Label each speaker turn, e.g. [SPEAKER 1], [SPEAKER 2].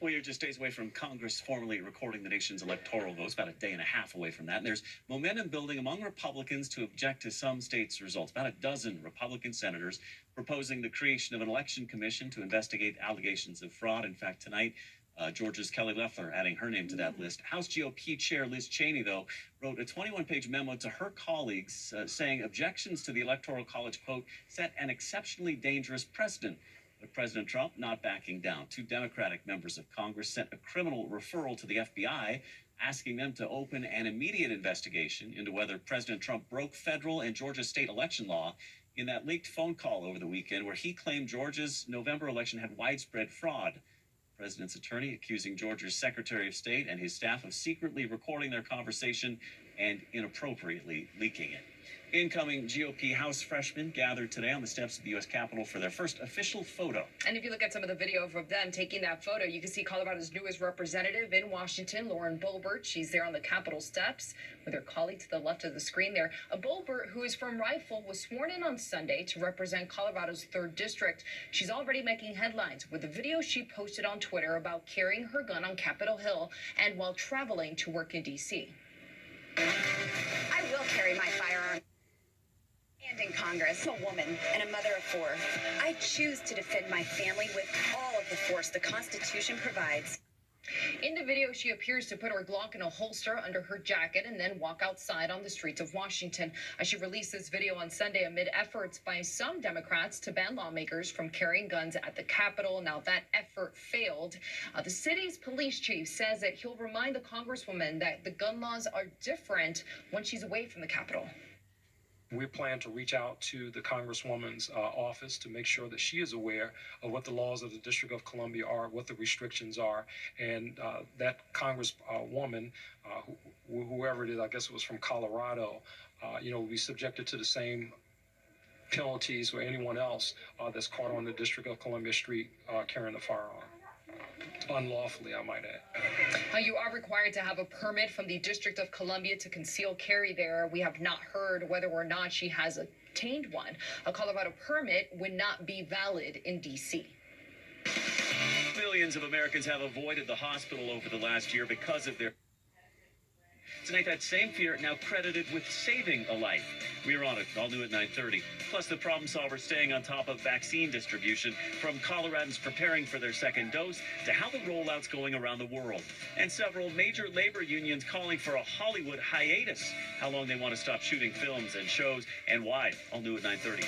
[SPEAKER 1] Well, you're just days away from Congress formally recording the nation's electoral votes, about a day and a half away from that. And there's momentum building among Republicans to object to some states' results. About a dozen Republican senators proposing the creation of an election commission to investigate allegations of fraud. In fact, tonight, Georgia's Kelly Loeffler adding her name to that list. House GOP Chair Liz Cheney, though, wrote a 21-page memo to her colleagues saying objections to the Electoral College, quote, set an exceptionally dangerous precedent. But President Trump not backing down. Two Democratic members of Congress sent a criminal referral to the FBI, asking them to open an immediate investigation into whether President Trump broke federal and Georgia state election law in that leaked phone call over the weekend where he claimed Georgia's November election had widespread fraud. The president's attorney accusing Georgia's Secretary of State and his staff of secretly recording their conversation and inappropriately leaking it. Incoming GOP House freshmen gathered today on the steps of the U.S. Capitol for their first official photo.
[SPEAKER 2] And if you look at some of the video of them taking that photo, you can see Colorado's newest representative in Washington, Boebert. She's there on the Capitol steps with her colleague to the left of the screen there. Boebert, who is from Rifle, was sworn in on Sunday to represent Colorado's 3rd District. She's already making headlines with a video she posted on Twitter about carrying her gun on Capitol Hill and while traveling to work in D.C.
[SPEAKER 3] I will carry my firearm. And in Congress, I'm a woman and a mother of 4. I choose to defend my family with all of the force the Constitution provides.
[SPEAKER 2] In the video, she appears to put her Glock in a holster under her jacket and then walk outside on the streets of Washington. She released this video on Sunday amid efforts by some Democrats to ban lawmakers from carrying guns at the Capitol. Now, that effort failed. The city's police chief says that he'll remind the Congresswoman that the gun laws are different when she's away from the Capitol.
[SPEAKER 4] We plan to reach out to the Congresswoman's office to make sure that she is aware of what the laws of the District of Columbia are, what the restrictions are, and that Congresswoman, whoever it is, I guess it was from Colorado, will be subjected to the same penalties or anyone else that's caught on the District of Columbia street carrying a firearm. Unlawfully, I might add.
[SPEAKER 2] You are required to have a permit from the District of Columbia to conceal carry there. We have not heard whether or not she has obtained one. A Colorado permit would not be valid in D.C.
[SPEAKER 1] Millions of Americans have avoided the hospital over the last year because of their... Tonight, that same fear now credited with saving a life. We're on it, all new at 9:30. Plus, the problem solver staying on top of vaccine distribution, from Coloradans preparing for their second dose to how the rollout's going around the world. And several major labor unions calling for a Hollywood hiatus. How long they want to stop shooting films and shows and why. All new at 9:30.